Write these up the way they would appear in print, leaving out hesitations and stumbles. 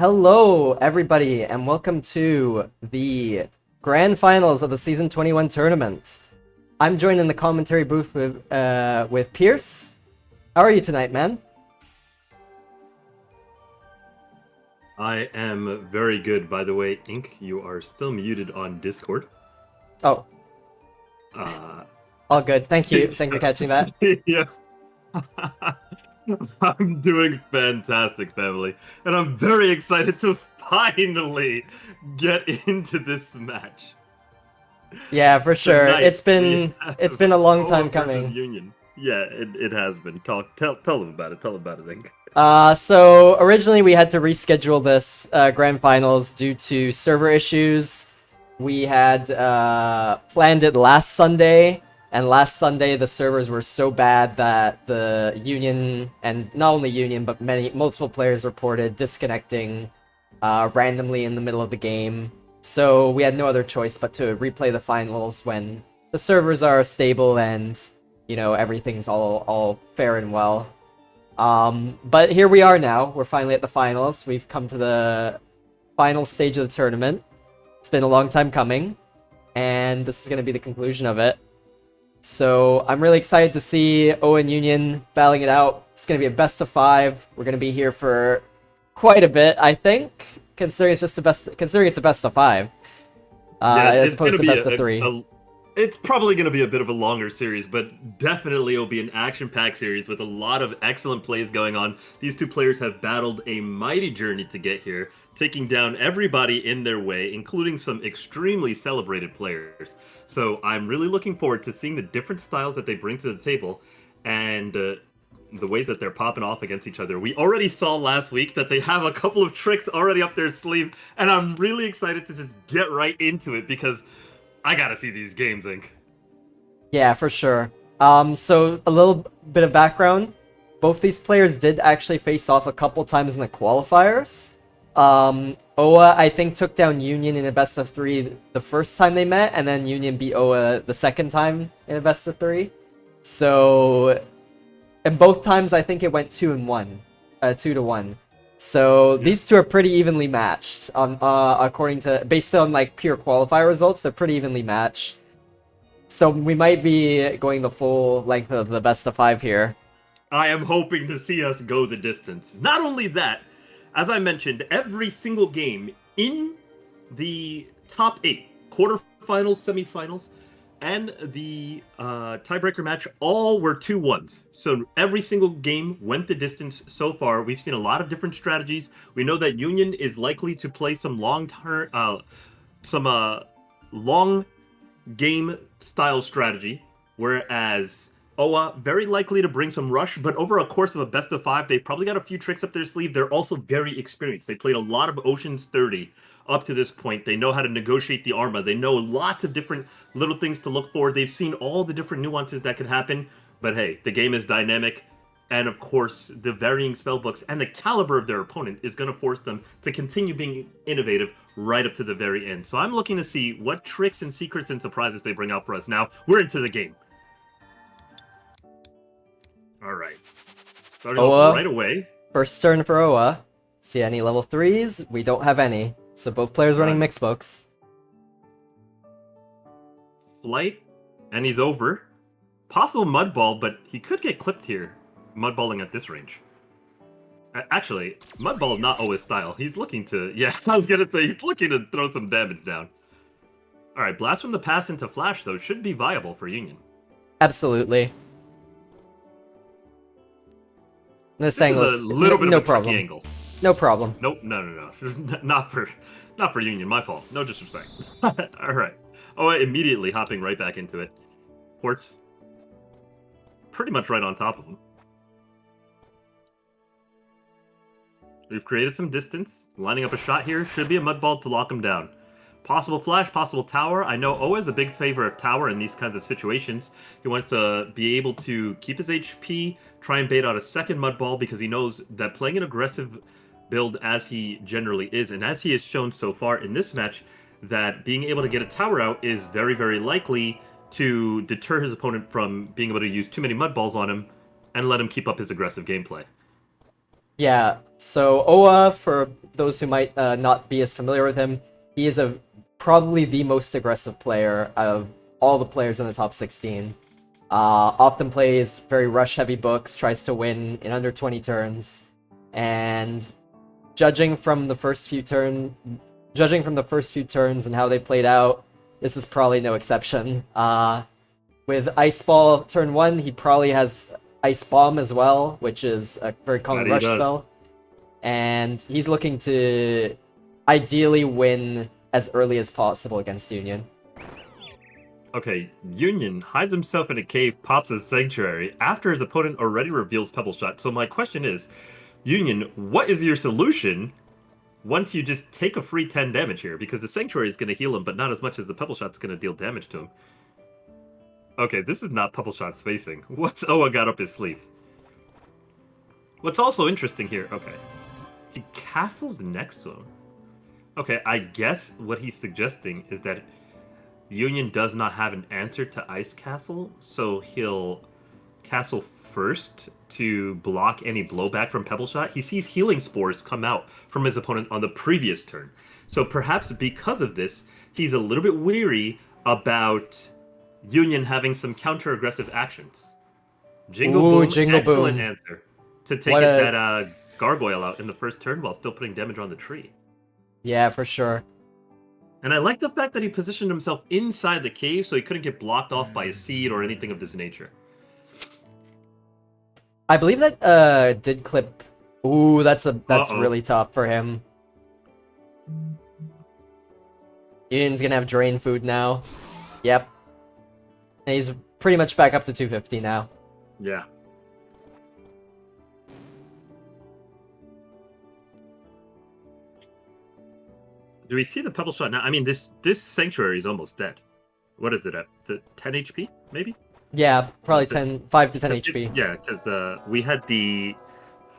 Hello, everybody, and welcome to the grand finals of the Season 21 tournament. I'm joined in the commentary booth with Pierce. How are you tonight, man? I am very good. By the way, Ink, you are still muted on Discord. Oh, Uh, all good. Thank you. Thank you for catching that. yeah. I'm doing fantastic, family, and I'm very excited to finally get into this match. Yeah, for sure. Tonight, It's we been have it's been a long Oa time versus coming. Union. Yeah, it has been. Tell them about it. Tell them about it, Ink. So originally we had to reschedule this grand finals due to server issues. We had planned it last Sunday, and last Sunday the servers were so bad that the Union, and not only Union but multiple players reported disconnecting randomly in the middle of the game. So we had no other choice but to replay the finals when the servers are stable and everything's all fair and well. But here we are now. We're finally at the finals. We've come to the final stage of the tournament. It's been a long time coming, and this is going to be the conclusion of it. So I'm really excited to see Owen Union battling it out. It's going to be a best of 5. We're going to be here for quite a bit, I think, considering it's a best of 5, as It's going opposed to to be best of 3. It's probably going to be a bit of a longer series, but definitely it'll be an action-packed series with a lot of excellent plays going on. These two players have battled a mighty journey to get here, taking down everybody in their way, including some extremely celebrated players. So I'm really looking forward to seeing the different styles that they bring to the table and the ways that they're popping off against each other. We already saw last week that they have a couple of tricks already up their sleeve, and I'm really excited to just get right into it because I gotta see these games, Ink. Yeah, for sure. So a little bit of background. Both these players did actually face off a couple times in the qualifiers. Oa, I think, took down Union in a best of 3 the first time they met, and then Union beat Oa the second time in a best of 3. So, and both times I think it went 2-1, 2-1. So Yeah. these two are pretty evenly matched on, based on like pure qualifier results. They're pretty evenly matched. So we might be going the full length of the best of 5 here. I am hoping to see us go the distance. Not only that, as I mentioned, every single game in the top 8, quarterfinals, semifinals, and the tiebreaker match, all were 2-1s. So every single game went the distance so far. We've seen a lot of different strategies. We know that Union is likely to play some long game style strategy, whereas Oa very likely to bring some rush, but over a course of a best of 5, they've probably got a few tricks up their sleeve. They're also very experienced. They played a lot of Ocean's 30 up to this point. They know how to negotiate the Arma. They know lots of different little things to look for. They've seen all the different nuances that could happen. But hey, the game is dynamic. And of course, the varying spellbooks and the caliber of their opponent is going to force them to continue being innovative right up to the very end. So I'm looking to see what tricks and secrets and surprises they bring out for us. Now, we're into the game. All right. Starting off right away. First turn for Oa. See any level 3s? We don't have any. So both players running mixed books. Flight, and he's over. Possible mud ball, but he could get clipped here. Mudballing at this range. Actually, mudball is not Oa's style. He's looking to... Yeah, I was gonna say, he's looking to throw some damage down. Alright, blast from the pass into flash, though, should be viable for Union. Absolutely. This is a little bit of a tricky angle. No problem. Nope, no. not for Union, my fault. No disrespect. Alright. Oa immediately hopping right back into it. Ports pretty much right on top of him. We've created some distance. Lining up a shot here. Should be a mud ball to lock him down. Possible flash, possible tower. I know Oa is a big favor of tower in these kinds of situations. He wants to be able to keep his HP, try and bait out a second mud ball because he knows that playing an aggressive build as he generally is, and as he has shown so far in this match, that being able to get a tower out is very, very likely to deter his opponent from being able to use too many mud balls on him and let him keep up his aggressive gameplay. Yeah, so Oa, for those who might not be as familiar with him, he is probably the most aggressive player out of all the players in the top 16. Often plays very rush-heavy books, tries to win in under 20 turns, and judging from the first few turns and how they played out, this is probably no exception. With Ice Ball turn 1, he probably has Ice Bomb as well, which is a very common That he rush does. spell. And he's looking to ideally win as early as possible against Union. Okay, Union hides himself in a cave, pops a Sanctuary after his opponent already reveals Pebble Shot. So my question is, Union, what is your solution once you just take a free 10 damage here? Because the Sanctuary is going to heal him, but not as much as the Pebble Shot's going to deal damage to him. Okay, this is not Pebble Shot spacing. What's Oa got up his sleeve? What's also interesting here, okay, he castles next to him. Okay, I guess what he's suggesting is that Union does not have an answer to Ice Castle, so he'll castle first to block any blowback from Pebble Shot. He sees Healing Spores come out from his opponent on the previous turn. So perhaps because of this, he's a little bit weary about Union having some counter-aggressive actions. Jingle Ooh, Boom, Jingle excellent Boom. answer. To take What it a... that Gargoyle out in the first turn while still putting damage on the tree. Yeah, for sure. And I like the fact that he positioned himself inside the cave so he couldn't get blocked off by a seed or anything of this nature. I believe that did clip... Ooh, that's Uh-oh. really tough for him. Union's gonna have drain food now. Yep. And he's pretty much back up to 250 now. Yeah. Do we see the Pebble Shot now? I mean, this Sanctuary is almost dead. What is it at? The 10 HP, maybe? Yeah, probably The- 5 to 10 HP. Yeah, because we had the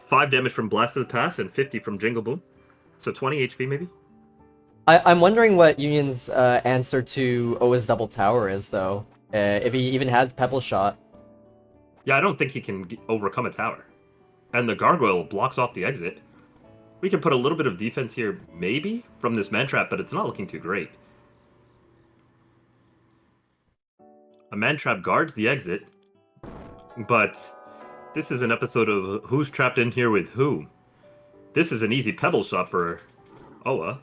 5 damage from Blast of the Past and 50 from Jingle Boom. So 20 HP, maybe? I'm wondering what Union's answer to Oa's double tower is, though. If he even has Pebble Shot. Yeah, I don't think he can overcome a tower. And the Gargoyle blocks off the exit. We can put a little bit of defense here, maybe, from this Man-Trap, but it's not looking too great. A Man-Trap guards the exit, but this is an episode of Who's Trapped in Here with Who. This is an easy Pebble Shot for Oa.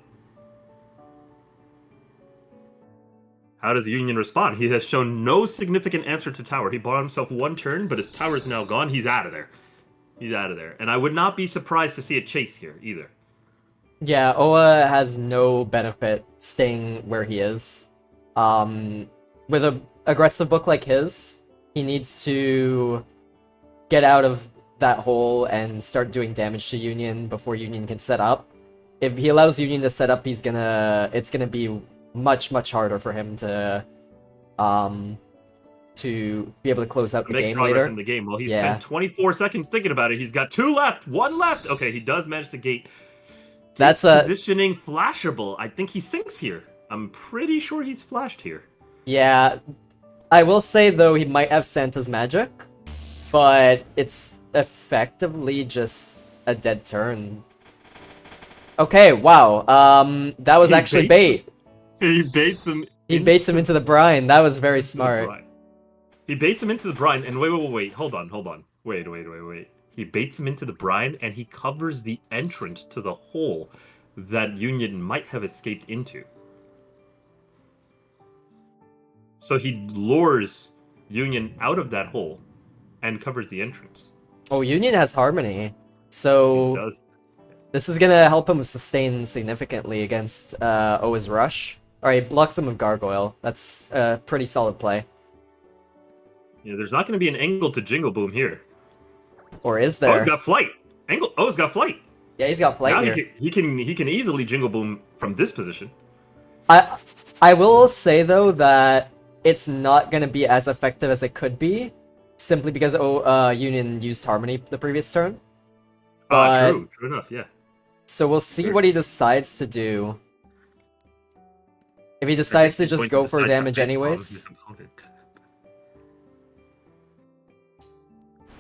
How does Union respond? He has shown no significant answer to tower. He bought himself one turn, but his tower is now gone. He's out of there. He's out of there. And I would not be surprised to see a chase here, either. Yeah, Oa has no benefit staying where he is. With an aggressive book like his, he needs to get out of that hole and start doing damage to Union before Union can set up. If he allows Union to set up, it's gonna be much harder for him to be able to close out the Make game progress later. in the game. Well, he Yeah. spent 24 seconds thinking about it. He's got 2 left, 1 left. Okay, he does manage to gate. That's a Positioning flashable. I think he sinks here. I'm pretty sure he's flashed here. yeah. I will say though he might have Santa's magic, but it's effectively just a dead turn. Okay, wow. That was He actually baits bait. He baits him. He baits him into the brine. That was very into the smart. brine. He baits him into the brine, and wait. Hold on. Wait. He baits him into the brine, and he covers the entrance to the hole that Union might have escaped into. So he lures Union out of that hole and covers the entrance. Oh, Union has Harmony, He so does. this is gonna help him sustain significantly against Oa's Rush. Alright, blocks him with Gargoyle. That's a pretty solid play. Yeah, there's not going to be an angle to Jingle Boom here. Or is O's there? got flight. O's got flight. Yeah, he's got flight Now here. he can easily Jingle Boom from this position. I will say though that it's not gonna be as effective as it could be, simply because Union used Harmony the previous turn. But- True enough, yeah. So we'll see Sure. what he decides to do. If he I decides to think he's just going go to for decide to damage face palm anyways. his opponent.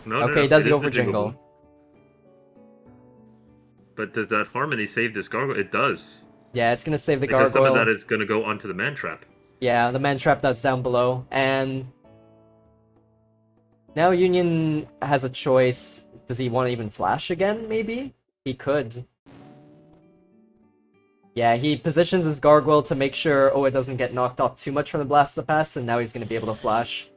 No, Okay, he does it go is for the Jingle Jingle. Boom. But does that Harmony save this gargoyle? It does. Yeah, it's gonna save the Because gargoyle. some of that is going to go onto the man trap. Yeah, the man trap that's down below. And now Union has a choice. Does he want to even flash again, maybe? He could. Yeah, he positions his gargoyle to make sure Oa doesn't get knocked off too much from the Blast of the Past, and now he's going to be able to flash.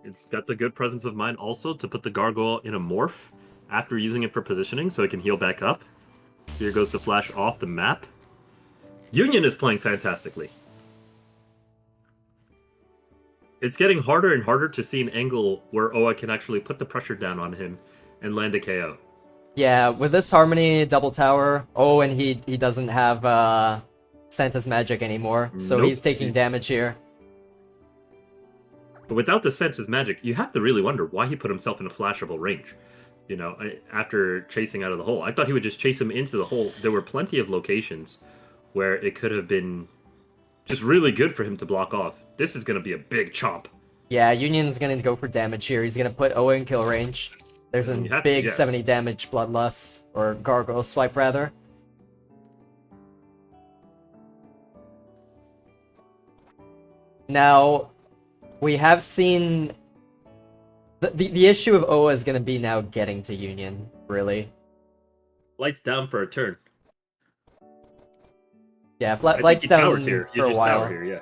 It's got the good presence of mind also to put the gargoyle in a morph after using it for positioning so it can heal back up. Here goes the flash off the map. Union is playing fantastically. It's getting harder and harder to see an angle where Oa can actually put the pressure down on him and land a KO. Yeah, with this Harmony double tower, and he doesn't have Santa's magic anymore, so Nope. he's taking damage here. But without the Santa's magic, you have to really wonder why he put himself in a flashable range. You know, after chasing out of the hole. I thought he would just chase him into the hole. There were plenty of locations where it could have been just really good for him to block off. This is going to be a big chomp. Yeah, Union's gonna go for damage here. He's gonna put Oa in kill range. There's a big 70 damage Bloodlust, or Gargoyle Swipe rather. Now, we have seen... The issue of Oa is gonna be now getting to Union, really. Lights down for a turn. Yeah, lights down here. for a while. Here, yeah.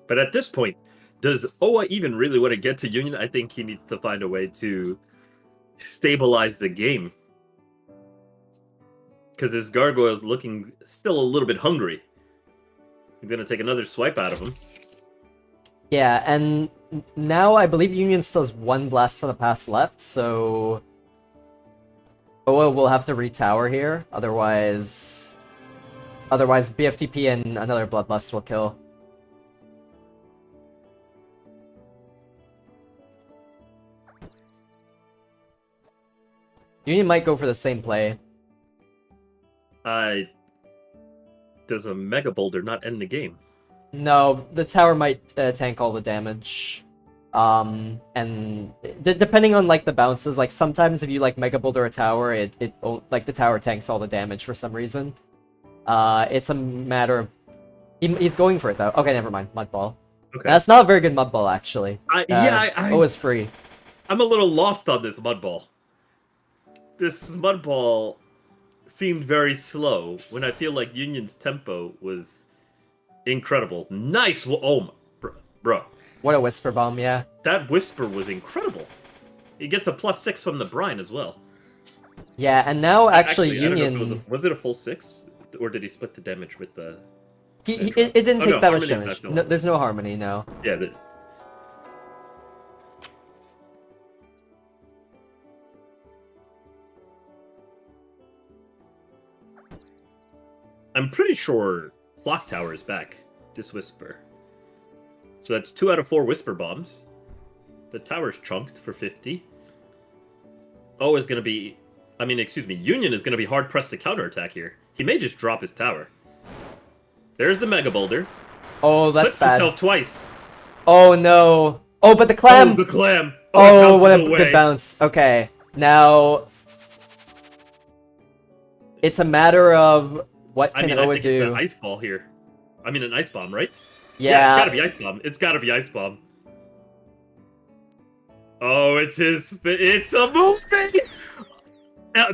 But at this point, does Oa even really want to get to Union? I think he needs to find a way to stabilize the game. Because his gargoyle is looking still a little bit hungry. He's going to take another swipe out of him. Yeah, and now I believe Union still has one Blast from the Past left, so... Oa will have to retower here, otherwise BFTP and another Bloodlust will kill. Union might go for the same play. Does a Mega Boulder not end the game? No, the tower might tank all the damage. And depending on like the bounces, like sometimes if you like Mega Boulder a tower, it like the tower tanks all the damage for some reason. It's a matter of he's going for it though. Okay, never mind. Mud Ball. Okay. That's not a very good Mud Ball actually. It was free. I'm a little lost on this Mud Ball. This Mud Ball seemed very slow when I feel like Union's tempo was incredible. Nice! Oh, bro. What a Whisper Bomb, yeah. That Whisper was incredible. He gets a +6 from the Brine as well. Yeah, and now actually Union... Was it a full 6? Or did he split the damage with the... It didn't take that much damage. No, there's no Harmony, no. Yeah, I'm pretty sure Clock Tower is back. This Whisper. So that's 2 out of 4 Whisper Bombs. The tower's chunked for 50. Oh, is going to be... Union is going to be hard-pressed to counterattack here. He may just drop his tower. There's the Mega Boulder. Oh, that's bad. Himself twice. Oh, no. Oh, but the clam! Oh, the clam! Oh, what a good bounce. Okay, now... It's a matter of... What can Oa do? It's an Ice Ball here. An Ice Bomb, right? Yeah, it's gotta be Ice Bomb. It's gotta be Ice Bomb. Oh, it's a movement!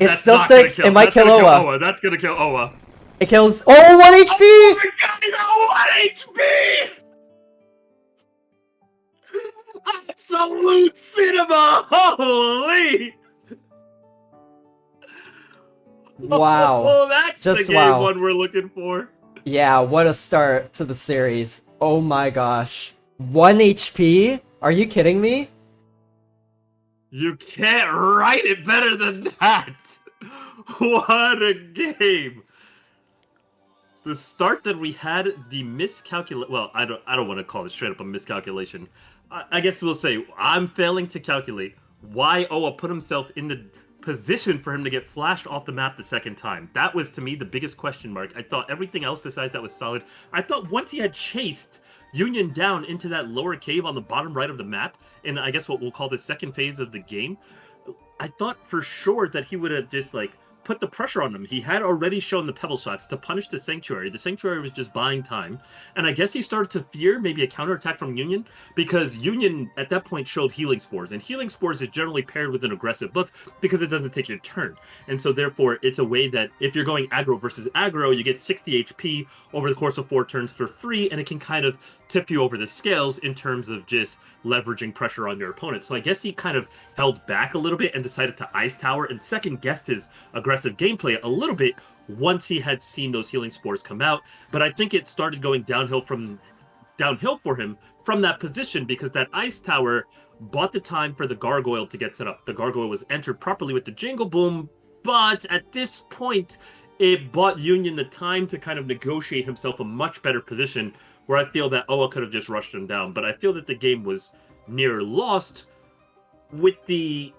It still sticks. It might kill Oa. That's gonna kill Oa. It kills... Oh, 1 HP! Oh my god, he's at 1 HP! Absolute cinema! Holy! Wow. Oh, that's just the game one we're looking for. Yeah, what a start to the series. Oh my gosh. 1 HP? Are you kidding me? You can't write it better than that. What a game. The start that we had, the miscalculation. Well, I don't want to call it straight up a miscalculation. I guess we'll say I'm failing to calculate why Oa put himself in the positioned for him to get flashed off the map the second time. That was, to me, the biggest question mark. I thought everything else besides that was solid. I thought once he had chased Union down into that lower cave on the bottom right of the map, in I guess what we'll call the second phase of the game, I thought for sure that he would have just, like, put the pressure on him. He had already shown the pebble shots to punish the Sanctuary. The Sanctuary was just buying time. And I guess he started to fear maybe a counterattack from Union, because Union at that point showed Healing Spores. And Healing Spores is generally paired with an aggressive book because it doesn't take your turn. And so therefore, it's a way that if you're going aggro versus aggro, you get 60 HP over the course of 4 turns for free, and it can kind of tip you over the scales in terms of just leveraging pressure on your opponent. So I guess he kind of held back a little bit and decided to Ice Tower and second guessed his aggressive gameplay a little bit once he had seen those Healing Spores come out. But I think it started going downhill for him from that position, because that Ice Tower bought the time for the Gargoyle to get set up. The Gargoyle was entered properly with the Jingle Boom, but at this point, it bought Union the time to kind of negotiate himself a much better position, where I feel that Oa could have just rushed him down. But I feel that the game was near lost with the,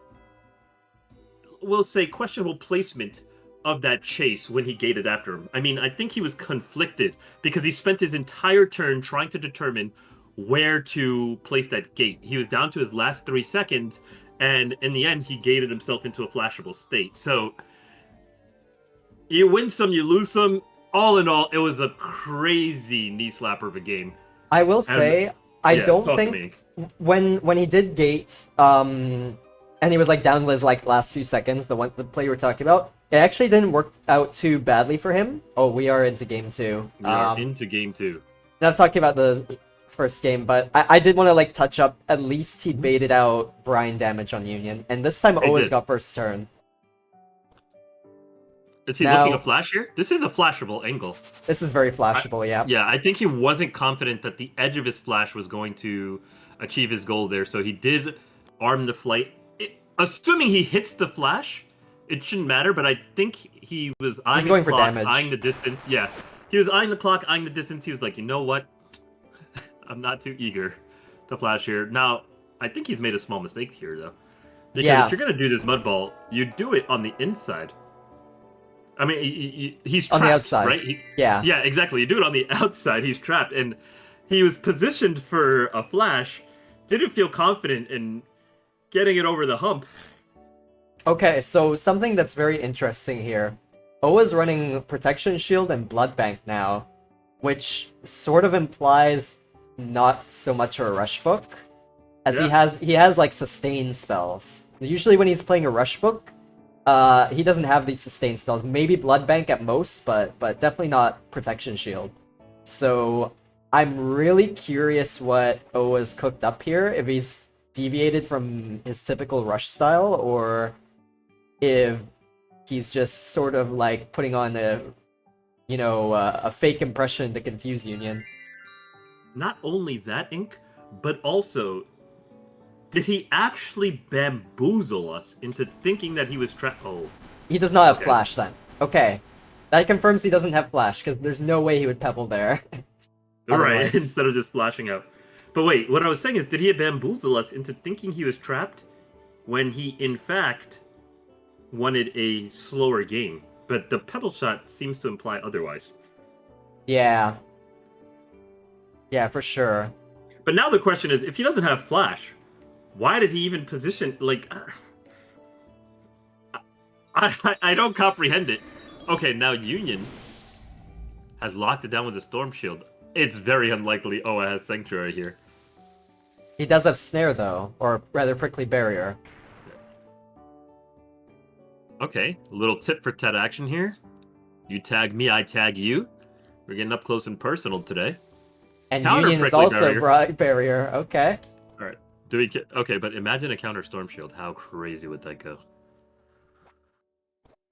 we'll say, questionable placement of that chase when he gated after him. I mean, I think he was conflicted because he spent his entire turn trying to determine where to place that gate. He was down to his last 3 seconds, and in the end, he gated himself into a flashable state. So, you win some, you lose some. All in all, it was a crazy knee slapper of a game. I will say, I don't think when he did gate, and he was like down to his like last few seconds, the play you were talking about, it actually didn't work out too badly for him. Oh, we are into game 2. We are into game 2. Now I'm talking about the first game, but I did want to like touch up. At least he baited out Brine damage on Union, and this time Oa's got first turn. Is he looking a flash here? This is a flashable angle. This is very flashable, yeah. Yeah, I think he wasn't confident that the edge of his flash was going to achieve his goal there, so he did arm the flight. Assuming he hits the flash, it shouldn't matter, but I think he was eyeing the clock, eyeing the distance. Yeah, he was eyeing the clock, eyeing the distance. He was like, you know what? I'm not too eager to flash here. Now, I think he's made a small mistake here, though. Because if you're going to do this mud ball, you do it on the inside. I mean, he's trapped, on the outside, right? Yeah, exactly. You do it on the outside. He's trapped, and he was positioned for a flash. Didn't feel confident in getting it over the hump. Okay, so something that's very interesting here. Oa's running Protection Shield and Blood Bank now, which sort of implies not so much a rush book, as he has like sustain spells. Usually when he's playing a rush book, he doesn't have these sustain spells. Maybe Blood Bank at most, but definitely not Protection Shield. So I'm really curious what Oa's cooked up here, if he's deviated from his typical rush style, or if he's just sort of like putting on a fake impression to confuse Union. Not only that, Ink, but also, did he actually bamboozle us into thinking that he was trapped? Oh. He does not have flash then. Okay. That confirms he doesn't have flash, because there's no way he would pebble there. Right, instead of just flashing out. But wait, what I was saying is, did he bamboozle us into thinking he was trapped when he, in fact, wanted a slower game? But the pebble shot seems to imply otherwise. Yeah. Yeah, for sure. But now the question is, if he doesn't have flash, why did he even position, like... I don't comprehend it. Okay, now Union has locked it down with a Storm Shield. It's very unlikely Oa has Sanctuary here. He does have Snare, though, or rather Prickly Barrier. Okay, a little tip for Ted action here. You tag me, I tag you. We're getting up close and personal today. And Union is also barrier. Okay. All right. Do we get... Okay, but imagine a counter Storm Shield. How crazy would that go?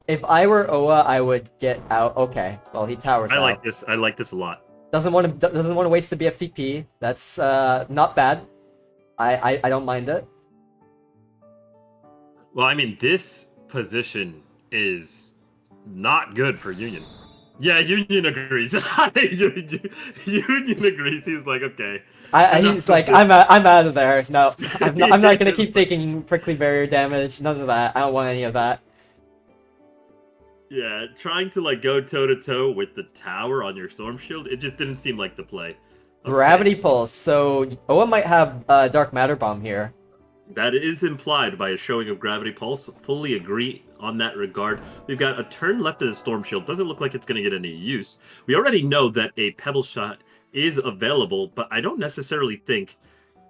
If I were Oa, I would get out. Okay. Well, he towers out. I like this. I like this a lot. Doesn't want to waste the BFTP. That's not bad. I don't mind it. Well, I mean, this position is not good for Union. Yeah, Union agrees. Union agrees. He's like, okay, He's like, I'm out of there. No, I'm not gonna keep taking prickly barrier damage. None of that. I don't want any of that. Yeah, trying to like go toe to toe with the tower on your storm shield, it just didn't seem like the play. Gravity pulse. So Oa might have dark matter bomb here. That is implied by a showing of gravity pulse. Fully agree on that regard. We've got a turn left of the storm shield. Doesn't look like it's going to get any use. We already know that a pebble shot is available, but I don't necessarily think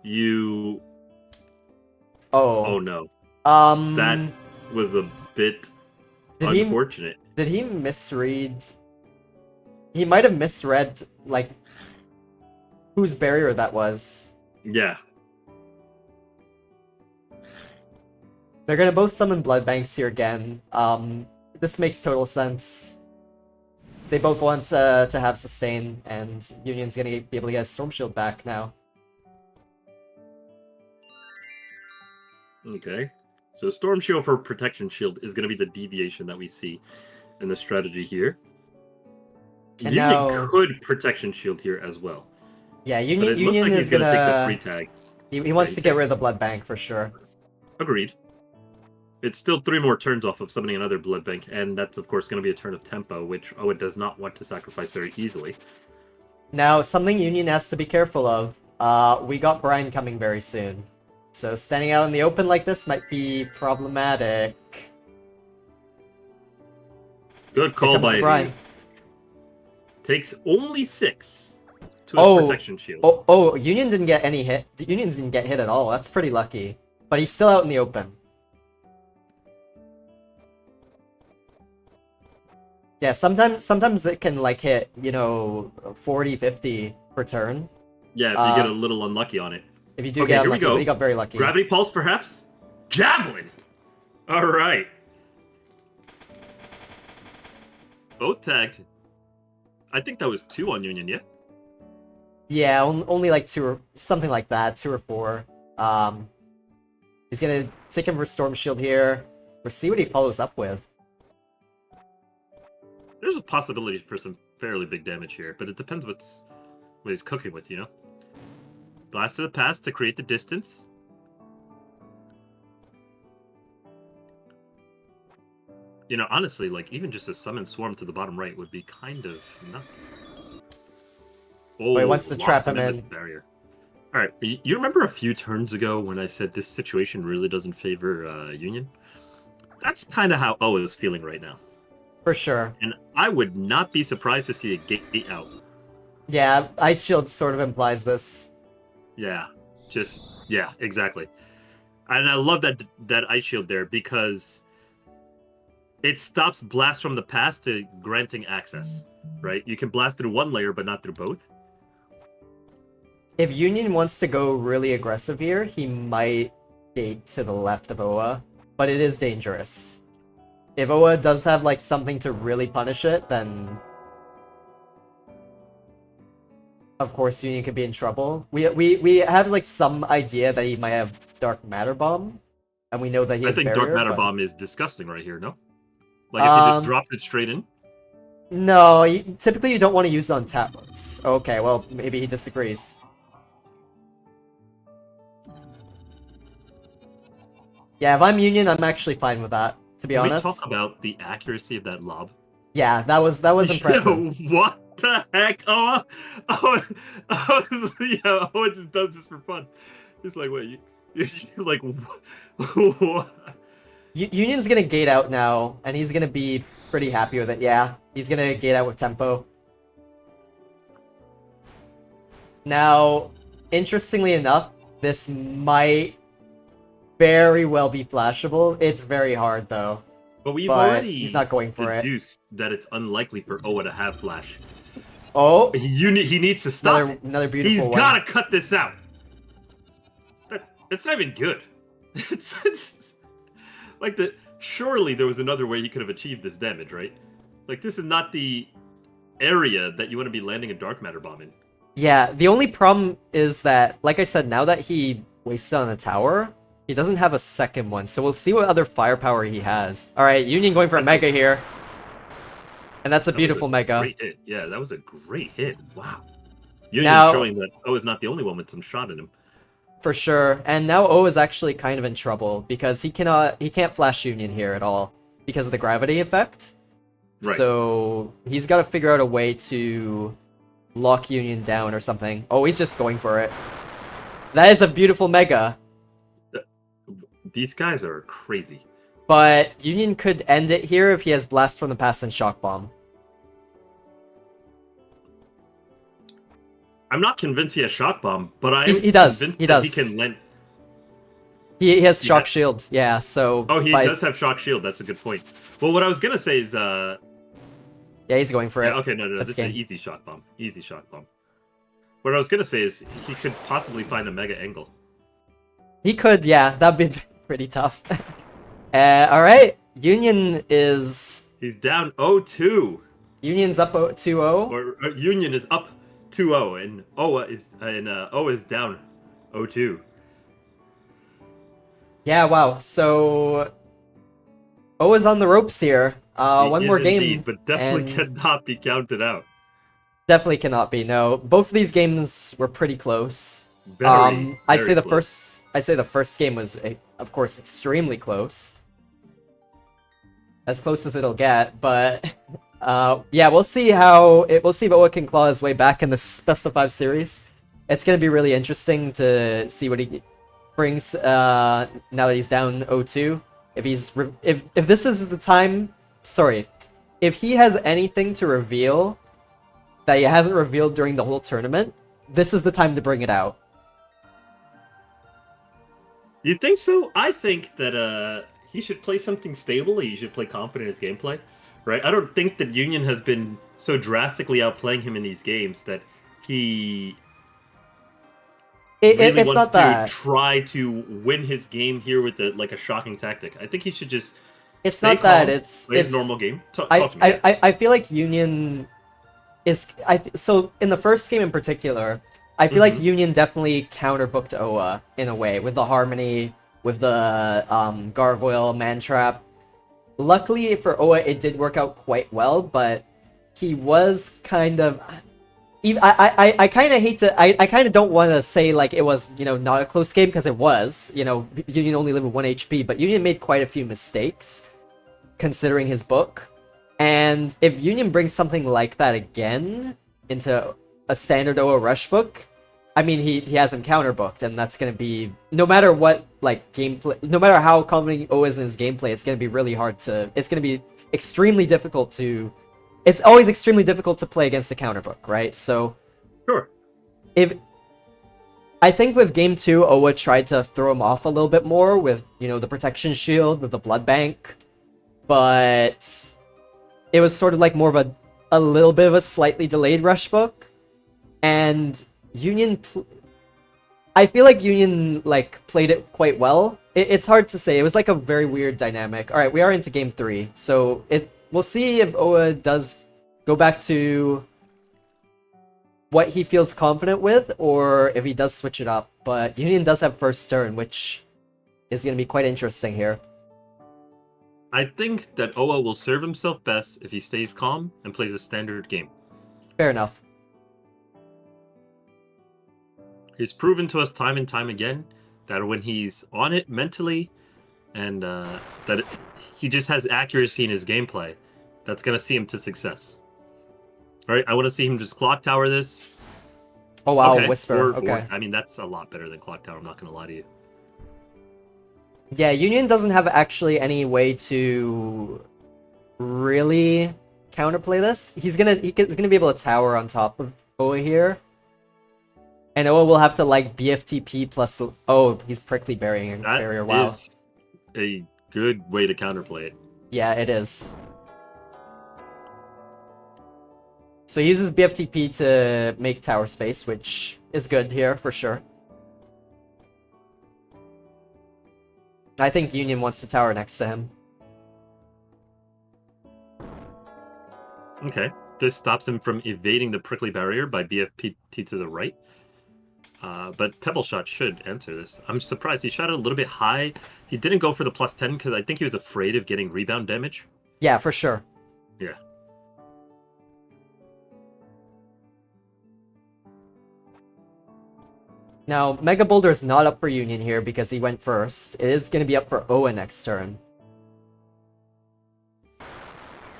you. Oh no. That was a bit unfortunate. Did he misread? He might have misread like whose barrier that was. Yeah. They're gonna both summon blood banks here again. This makes total sense. They both want to have sustain, and Union's gonna be able to get a storm shield back now. Okay. So storm shield for protection shield is gonna be the deviation that we see in the strategy here. And Union now, could protection shield here as well. Yeah, But Union it looks like is he's gonna take the free tag. He wants to get rid of the blood bank for sure. Agreed. It's still 3 more turns off of summoning another blood bank, and that's of course going to be a turn of tempo, which Oa does not want to sacrifice very easily. Now, something Union has to be careful of. We got Brian coming very soon, so standing out in the open like this might be problematic. Good call by Brian. Takes only 6 to his protection shield. Oh, Union didn't get any hit. Union didn't get hit at all. That's pretty lucky. But he's still out in the open. Yeah, sometimes it can like hit, 40, 50 per turn. Yeah, if you get a little unlucky on it. If you do get unlucky, but he got very lucky. Gravity pulse, perhaps? Javelin! Alright. Both tagged. I think that was 2 on Union, yeah? Yeah, only like 2 or something like that, 2 or 4. He's gonna take him for Storm Shield here. We'll see what he follows up with. There's a possibility for some fairly big damage here, but it depends what he's cooking with, Blast to the past to create the distance. Honestly, like, even just a summon Swarm to the bottom right would be kind of nuts. Oh, he wants to trap him in. Barrier. Alright, you remember a few turns ago when I said this situation really doesn't favor Union? That's kind of how Oa is feeling right now. For sure. And I would not be surprised to see a gate out. Yeah, Ice Shield sort of implies this. Yeah, exactly. And I love that Ice Shield there because it stops blast from the past to granting access, right? You can blast through one layer, but not through both. If Union wants to go really aggressive here, he might gate to the left of Oa, but it is dangerous. If Oa does have like something to really punish it, then of course Union could be in trouble. We have like some idea that he might have Dark Matter Bomb, and we know that he has think barrier, Dark Matter Bomb is disgusting right here, no? Like if he just dropped it straight in? No, typically you don't want to use it on taps. Okay, well, maybe he disagrees. Yeah, if I'm Union, I'm actually fine with that, to be honest. Can we talk about the accuracy of that lob? Yeah, that was impressive. Yo, what the heck? Oa just does this for fun. It's like, wait, you're like, what? Union's gonna gate out now, and he's gonna be pretty happy with it. Yeah, he's gonna gate out with tempo. Now, interestingly enough, this might very well be flashable. It's very hard though. But we've already he's not going for deduced that it's unlikely for Oa to have flash. Oh, he needs to stop. Another beautiful one. He's gotta cut this out. That's not even good. It's like surely there was another way he could have achieved this damage, right? Like this is not the area that you want to be landing a Dark Matter Bomb in. Yeah, the only problem is that, like I said, now that he wasted on a tower, he doesn't have a second one, so we'll see what other firepower he has. Alright, Union going for a Mega here. And that's a beautiful Mega. Great hit. Yeah, that was a great hit. Wow. Union Now- showing that O is not the only one with some shot in him. For sure. And now O is actually kind of in trouble because he can't flash Union here at all because of the gravity effect. Right. So he's got to figure out a way to lock Union down or something. Oh, he's just going for it. That is a beautiful mega. These guys are crazy. But Union could end it here if he has Blast from the Past and Shock Bomb. I'm not convinced he has Shock Bomb, but I'm He does. convinced He that does. he can land. He has He Shock has- Shield. Yeah, so... Oh, he by- does have Shock Shield. That's a good point. Well, what I was gonna say is, Yeah, he's going for it. yeah, okay, no, That's this is an game. easy Shock Bomb. Easy Shock Bomb. What I was gonna say is he could possibly find a Mega Angle. He could, yeah. That'd be pretty tough. Alright. Union is... He's down 0-2. Union's up 2-0. Or Union is up 2-0, and O is down 0-2. Yeah, wow. So... O is on the ropes here. He One is more game. indeed, but definitely and- cannot be counted out. Definitely cannot be, no. Both of these games were pretty close. Very, I'd very say the close. first game was, of course, extremely close. As close as it'll get, but yeah, we'll see we'll see what can claw his way back in this best of 5 series. It's gonna be really interesting to see what he brings now that he's down 0-2. If this is the time, sorry, if he has anything to reveal that he hasn't revealed during the whole tournament, this is the time to bring it out. You think so? I think that he should play something stable. He should play confident in his gameplay, right? I don't think that Union has been so drastically outplaying him in these games that he really It's wants not to that. try to win his game here with a shocking tactic. I think he should just It's stay not that. calm, It's play his normal game. Talk I, to me. I feel like Union is so in the first game in particular, I feel like Mhm. Union definitely counterbooked Oa in a way with the harmony, with the gargoyle man trap. Luckily for Oa, it did work out quite well, but he was kind of. I kind of hate to. I kind of don't want to say like it was not a close game because it was. Union only lived with 1 HP, but Union made quite a few mistakes considering his book. And if Union brings something like that again into a standard OA rush book, I mean he has him counterbooked, and that's gonna be no matter what gameplay, no matter how confident OA is in his gameplay, it's gonna be really hard to. It's gonna be extremely difficult to. It's always extremely difficult to play against a counterbook, right? So Sure. I think with game 2, Oa tried to throw him off a little bit more with the protection shield, with the blood bank, but it was sort of like more of a little bit of a slightly delayed rush book, and Union. I feel like Union played it quite well. It's hard to say. It was like a very weird dynamic. All right, we are into game 3, so we'll see if Oa does go back to what he feels confident with, or if he does switch it up. But Union does have first turn, which is going to be quite interesting here. I think that Oa will serve himself best if he stays calm and plays a standard game. Fair enough. He's proven to us time and time again that when he's on it mentally and that he just has accuracy in his gameplay, that's going to see him to success. All right, I want to see him just clock tower this. Oh wow, Okay, Whisper. Okay. I mean, that's a lot better than clock tower, I'm not going to lie to you. Yeah, Union doesn't have actually any way to really counterplay this. He's gonna be able to tower on top of Oa here. And Oa will have to BFTP plus. Oh, he's prickly barrier. That Barrier. Wow. is a good way to counterplay it. Yeah, it is. So he uses BFTP to make tower space, which is good here for sure. I think Union wants to tower next to him. Okay, this stops him from evading the prickly barrier by BFPT to the right. But Pebble Shot should answer this. I'm surprised he shot it a little bit high. He didn't go for the +10 because I think he was afraid of getting rebound damage. Yeah, for sure. Yeah. Now, Mega Boulder is not up for Union here because he went first. It is going to be up for Oa next turn.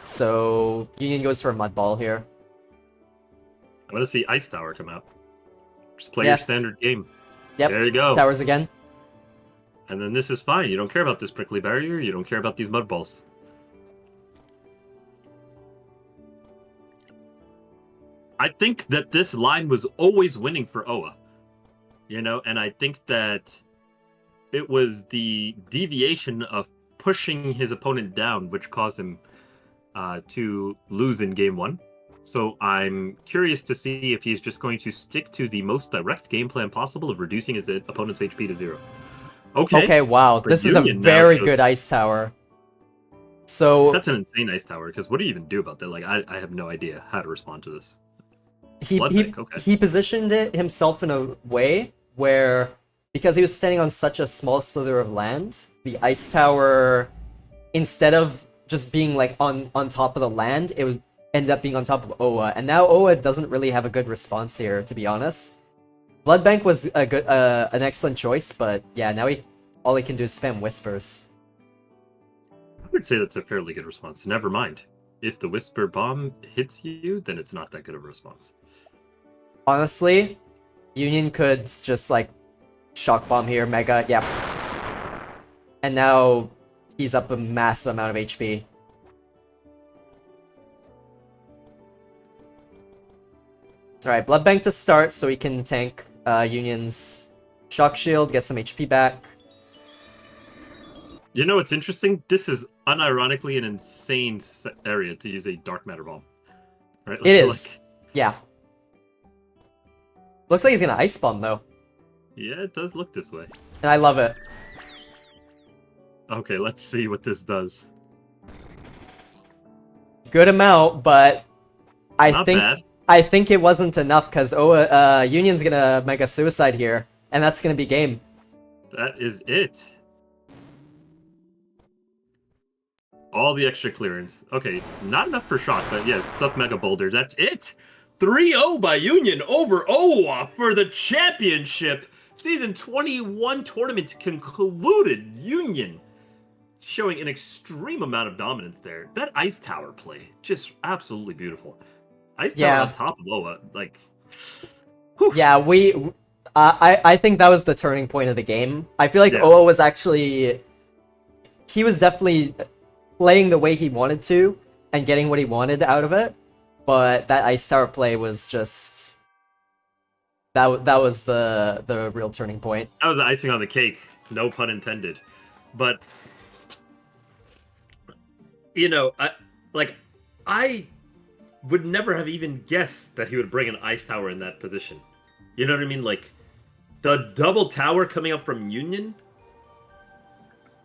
So, Union goes for a Mud Ball here. I want to see Ice Tower come out. Just play your standard game. Yep. There you go. Towers again. And then this is fine. You don't care about this prickly barrier. You don't care about these mud balls. I think that this line was always winning for Oa. You know, and I think that it was the deviation of pushing his opponent down which caused him to lose in game one. So I'm curious to see if he's just going to stick to the most direct game plan possible of reducing his opponent's HP to 0. Okay, wow. This is a very good Ice Tower. So that's an insane Ice Tower, because what do you even do about that? Like, I have no idea how to respond to this. He positioned it himself in a way where, because he was standing on such a small slither of land, the Ice Tower, instead of just being like on top of the land, it would end up being on top of Oa. And now Oa doesn't really have a good response here, to be honest. Blood Bank was a good, an excellent choice, but yeah, now all he can do is spam Whispers. I would say that's a fairly good response. Never mind. If the Whisper Bomb hits you, then it's not that good of a response. Honestly, Union could just like Shock Bomb here, Mega, yeah. And now he's up a massive amount of HP. Alright, Blood Bank to start so he can tank Union's Shock Shield, get some HP back. You know what's interesting? This is unironically an insane area to use a Dark Matter Bomb. Right? It is. Yeah. Looks like he's gonna Ice Bomb though. Yeah, it does look this way. And I love it. Okay, let's see what this does. Good amount, but Not bad. I think it wasn't enough because Union's gonna Mega Suicide here, and that's gonna be game. That is it. All the extra clearance. Okay, not enough for Shock, but yes, Stuff Mega Boulder. That's it. 3-0 by Union over Oa for the championship. Season 21 tournament concluded. Union showing an extreme amount of dominance there. That Ice Tower play, just absolutely beautiful. Ice Tower on top of Oa, like... Whew. Yeah, I think that was the turning point of the game. I feel like Oa was actually... He was definitely playing the way he wanted to, and getting what he wanted out of it. But that Ice Tower play was just... That was the real turning point. That was the icing on the cake, no pun intended. But... You know, I would never have even guessed that he would bring an Ice Tower in that position. You know what I mean? Like, the double tower coming up from Union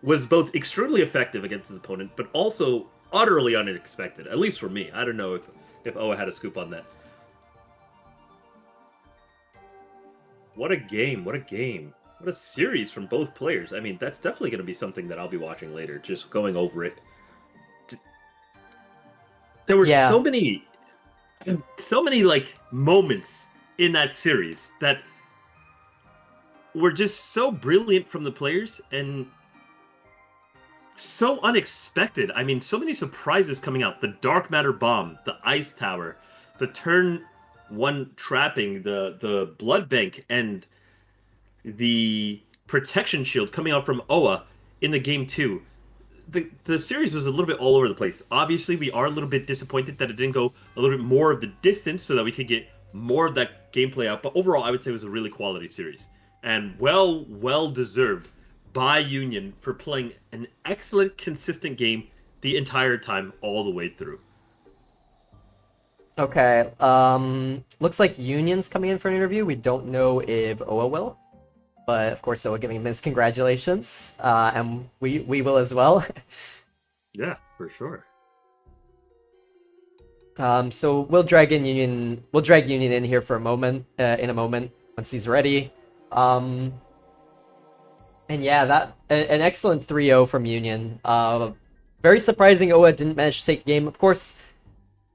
was both extremely effective against his opponent, but also utterly unexpected, at least for me. I don't know if Oa had a scoop on that. What a game, what a game. What a series from both players. I mean, that's definitely going to be something that I'll be watching later, just going over it. There were so many like moments in that series that were just so brilliant from the players and so unexpected. I mean, so many surprises coming out. The Dark Matter Bomb, the Ice Tower, the turn 1 trapping, the Blood Bank, and the Protection Shield coming out from Oa in the game 2. The series was a little bit all over the place. Obviously, we are a little bit disappointed that it didn't go a little bit more of the distance so that we could get more of that gameplay out. But overall, I would say it was a really quality series. And well deserved by Union for playing an excellent, consistent game the entire time, all the way through. Okay, looks like Union's coming in for an interview. We don't know if Oa will. But of course, Oa giving him his congratulations, and we will as well. Yeah, for sure. So we'll drag Union in here for a moment, in a moment once he's ready. And yeah, an excellent 3-0 from Union. Very surprising Oa didn't manage to take a game. Of course,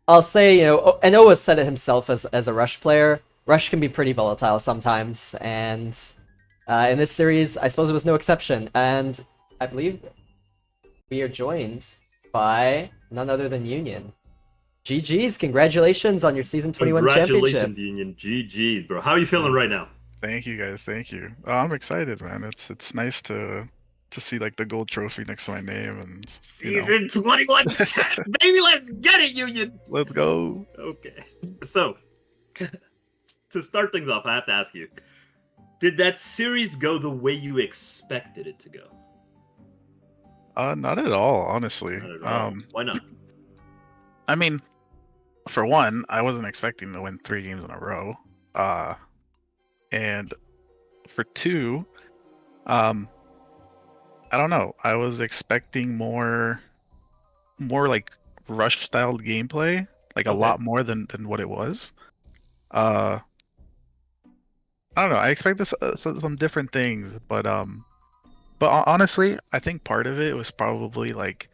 I'll say, you know, and Oa said it himself as a Rush player. Rush can be pretty volatile sometimes, and in this series, I suppose it was no exception. And I believe we are joined by none other than Union. GG's, congratulations on your Season 21 championship. Congratulations, Union. GG's, bro. How are you feeling right now? Thank you guys, thank you. I'm excited, man. It's nice to see like the gold trophy next to my name and Season 21 chat, baby, let's get it, Union. let's go. Okay. So, to start things off, I have to ask you, did that series go the way you expected it to go? Not at all, honestly. Not at all. Why not? I mean, for one, I wasn't expecting to win 3 games in a row. And for two, I don't know. I was expecting more like rush styled gameplay, like a Okay. lot more than what it was. I don't know. I expected some different things, but honestly, I think part of it was probably like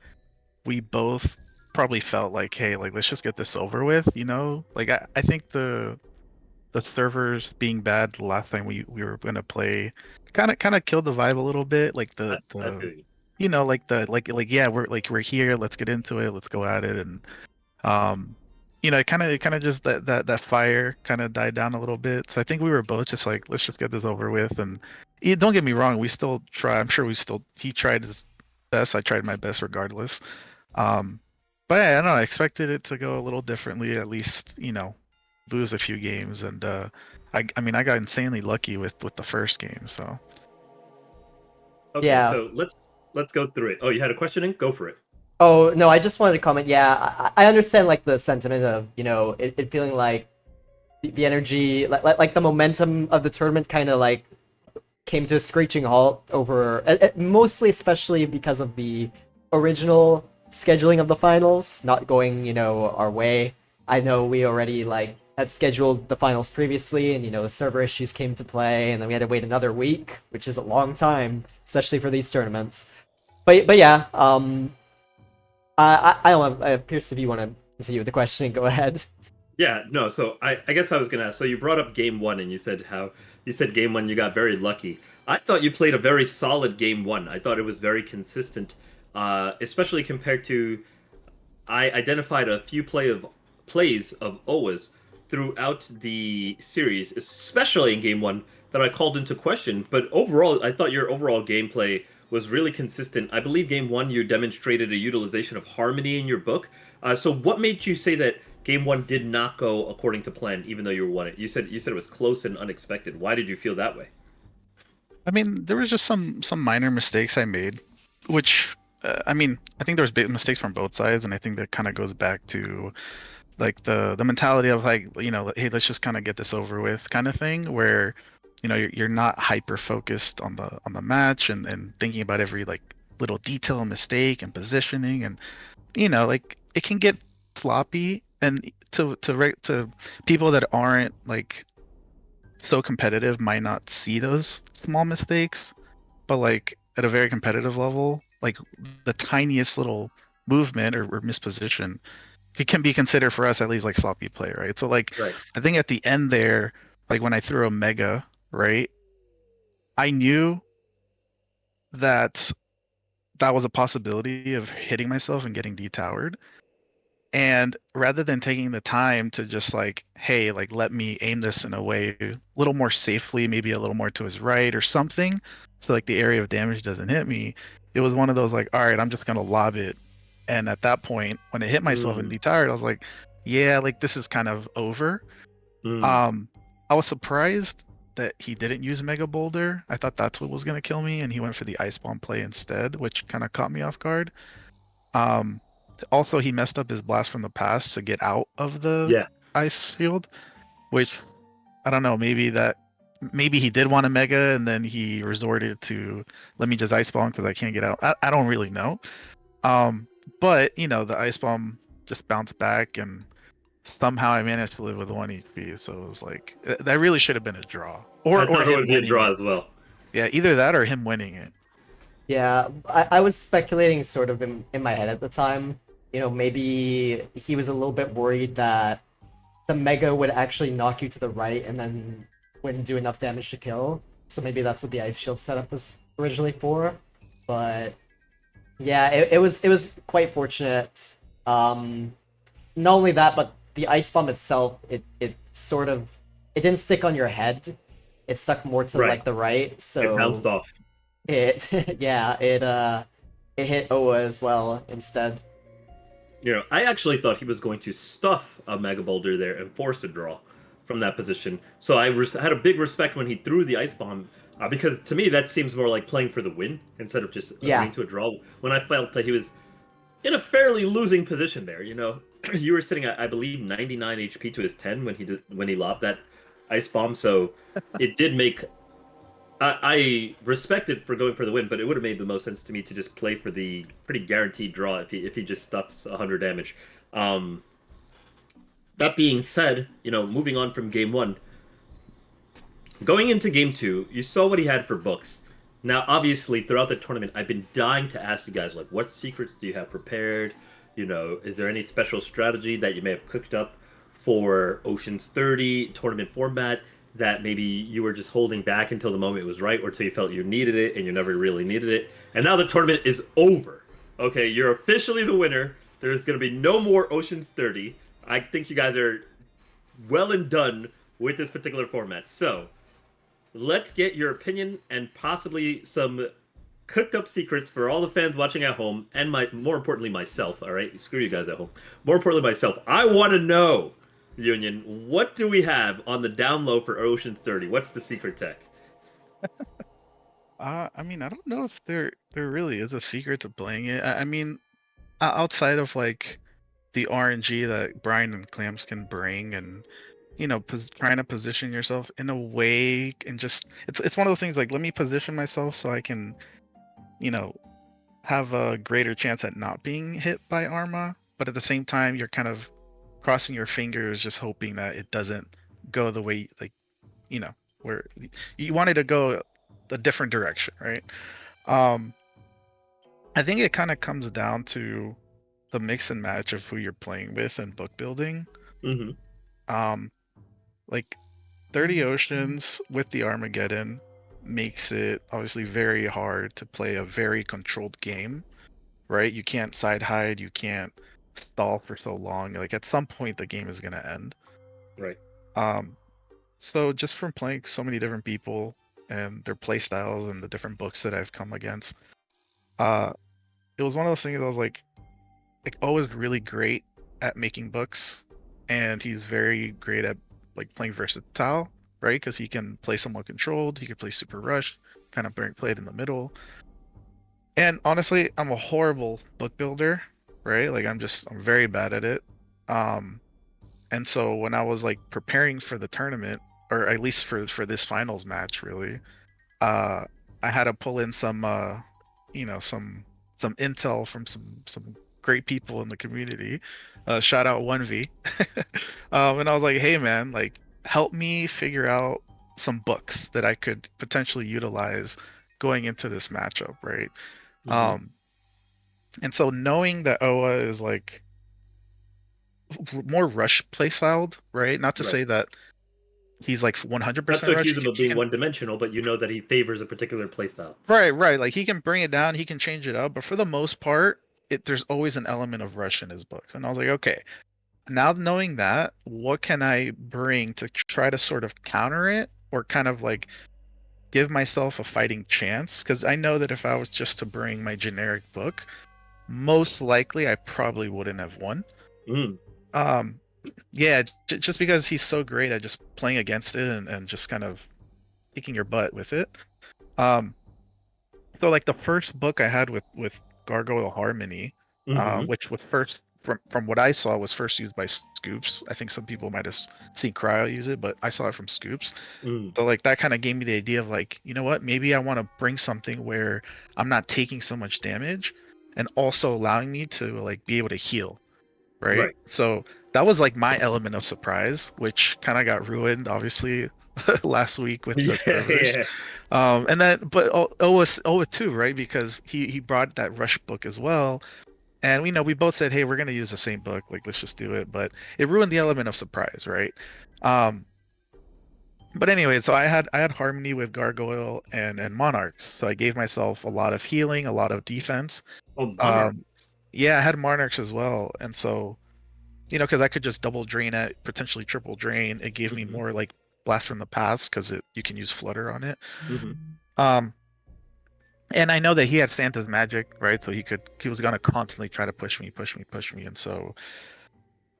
we both probably felt like, hey, like let's just get this over with, you know? Like I think the servers being bad the last time we were gonna play kind of killed the vibe a little bit. Like I feel you. you know, like the like yeah, we're here, let's get into it, let's go at it. And you know, it kind of just that fire kind of died down a little bit. So I think we were both just like, let's just get this over with. And don't get me wrong, we still try. I'm sure he tried his best. I tried my best regardless. But yeah, I don't know. I expected it to go a little differently, at least, you know, lose a few games. And I mean, I got insanely lucky with the first game. So Okay, Yeah. so let's go through it. Oh, you had a questioning? Go for it. Oh, no, I just wanted to comment. Yeah, I understand like the sentiment of, it feeling like the energy, like the momentum of the tournament kind of like came to a screeching halt over, mostly especially because of the original scheduling of the finals not going, our way. I know we already like had scheduled the finals previously, and the server issues came to play, and then we had to wait another week, which is a long time, especially for these tournaments. But yeah, I don't know. Pierce, if you want to continue with the question, go ahead. Yeah, no, so I guess I was gonna ask. So you brought up game one, and you said game one you got very lucky. I thought you played a very solid game one. I thought it was very consistent, especially compared to. I identified a few plays of Owa's throughout the series, especially in game one, that I called into question. But overall, I thought your overall gameplay was really consistent. I believe game one you demonstrated a utilization of harmony in your book. So what made you say that game one did not go according to plan, even though you won it? You said it was close and unexpected. Why did you feel that way? I mean, there was just some minor mistakes I made, which I mean, I think there was big mistakes from both sides, and I think that kind of goes back to like the mentality of like, hey, let's just kind of get this over with kind of thing, where you're not hyper focused on the match and thinking about every like little detail and mistake and positioning, and like it can get sloppy, and to people that aren't like so competitive might not see those small mistakes, but like at a very competitive level, like the tiniest little movement or misposition, it can be considered for us at least like sloppy play, right? So like, Right. I think at the end there, like when I threw a mega, right, I knew that that was a possibility of hitting myself and getting detowered. And rather than taking the time to just like, hey, like let me aim this in a way a little more safely, maybe a little more to his right or something, so like the area of damage doesn't hit me, it was one of those like, all right, I'm just gonna lob it. And at that point, when it hit myself and Mm, detowered, I was like, yeah, like this is kind of over. mm. I was surprised that he didn't use Mega Boulder. I thought that's what was gonna kill me, and he went for the Ice Bomb play instead, which kind of caught me off guard. Um, Also, he messed up his blast from the past to get out of the Yeah. ice field, which I don't know. Maybe he did want a mega and then he resorted to let me just ice bomb because I can't get out. I don't really know. But the ice bomb just bounced back and somehow I managed to live with 1 HP. So it was like that really should have been a draw, I or thought it him would be a winning draw it. as well. Yeah, either that or him winning it. Yeah, I was speculating sort of in my head at the time. Maybe he was a little bit worried that the Mega would actually knock you to the right and then wouldn't do enough damage to kill. So maybe that's what the Ice Shield setup was originally for. But yeah, it was quite fortunate. Not only that, but the Ice Bomb itself, it sort of it didn't stick on your head. It stuck more to Right. like the right, It bounced so off. yeah, it hit Oa as well instead. I actually thought he was going to stuff a Mega Boulder there and force a draw from that position. So I had a big respect when he threw the Ice Bomb, because to me that seems more like playing for the win instead of just Yeah. agreeing to a draw. When I felt that he was in a fairly losing position there, you were sitting at, I believe, 99 HP to his 10 when he lobbed that Ice Bomb. So it did make I respect it for going for the win, but it would have made the most sense to me to just play for the pretty guaranteed draw if he just stuffs 100 damage. Um, that being said, moving on from game one, going into game two, you saw what he had for books. Now, obviously, throughout the tournament, I've been dying to ask you guys, like, what secrets do you have prepared? Is there any special strategy that you may have cooked up for Ocean's 30 tournament format that maybe you were just holding back until the moment was right or until you felt you needed it and you never really needed it? And now the tournament is over. Okay, you're officially the winner. There's going to be no more Ocean's 30. I think you guys are well and done with this particular format. So, let's get your opinion and possibly some cooked up secrets for all the fans watching at home and more importantly myself. All right, screw you guys at home. More importantly myself. I want to know, Union, what do we have on the down low for Ocean's 30? What's the secret tech? I mean, I don't know if there really is a secret to playing it. I mean, outside of like the RNG that Brian and Clams can bring, and trying to position yourself in a way, and just it's one of those things like, let me position myself so I can, have a greater chance at not being hit by Arma, but at the same time you're kind of crossing your fingers, just hoping that it doesn't go the way, like, where you wanted to go a different direction, right? um I think it kind of comes down to the mix and match of who you're playing with and book building. Mm-hmm. um like 30 Oceans with the Armageddon makes it obviously very hard to play a very controlled game, right? You can't side hide, you can't stall for so long. Like at some point the game is going to end. Right. um so just from playing so many different people and their play styles and the different books that I've come against, uh it was one of those things. I was like always really great at making books, and he's very great at like playing versatile, right? Because he can play somewhat controlled, he can play super rush, kind of play it in the middle. And honestly, I'm a horrible book builder, right? Like I'm very bad at it. And so when I was like preparing for the tournament, or at least for this finals match, really, uh, I had to pull in some some intel from some great people in the community. Shout out 1V. And I was like, hey man, like help me figure out some books that I could potentially utilize going into this matchup, right? Mm-hmm. And so knowing that Oa is like more rush play styled, right? Not to Right. say that he's like 100% Not to rush. accuse him of He being can, one-dimensional, but you know that he favors a particular playstyle. right. Like he can bring it down, he can change it up, but for the most part, there's always an element of rush in his books. And I was like, okay, now knowing that, what can I bring to try to sort of counter it, or kind of like give myself a fighting chance? Because I know that if I was just to bring my generic book, most likely I probably wouldn't have won. Mm. Um, yeah, just because he's so great at just playing against it and just kind of kicking your butt with it. Um, so like the first book I had with Gargoyle Harmony, Mm-hmm. which was first from what I saw was first used by Scoops. I think some people might have seen Cryo use it, but I saw it from Scoops. Mm. So like that kind of gave me the idea of like, you know what, maybe I want to bring something where I'm not taking so much damage and also allowing me to like be able to heal, right? Right. So that was like my element of surprise, which kind of got ruined obviously last week with the servers. Yeah. And then but Owa too, right? Because he brought that rush book as well. And we both said, hey, we're gonna use the same book, like let's just do it. But it ruined the element of surprise, right? Um, but anyway, so I had Harmony with Gargoyle and Monarchs. So I gave myself a lot of healing, a lot of defense. Oh, Monarch. Um, yeah, I had Monarchs as well, and so because I could just double drain it, potentially triple drain. It gave me Mhm. more like Blast from the Past because you can use Flutter on it. Mhm. Um, and I know that he had Santa's magic, right? So he was gonna constantly try to push me, push me, push me, and so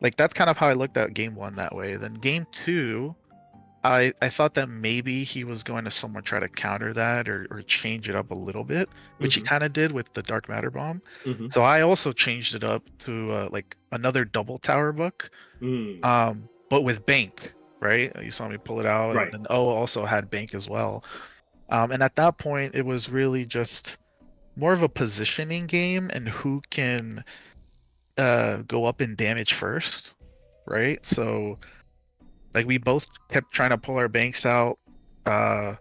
like that's kind of how I looked at game one that way. Then game two, I thought that maybe he was going to somewhat try to counter that or change it up a little bit, which he Mhm. kind of did with the Dark Matter Bomb. Mhm. So I also changed it up to like another double tower book, Mm. but with Bank, right? You saw me pull it out, and Right. then O also had Bank as well. And at that point, it was really just more of a positioning game and who can go up in damage first, right? So like we both kept trying to pull our banks out. Uh,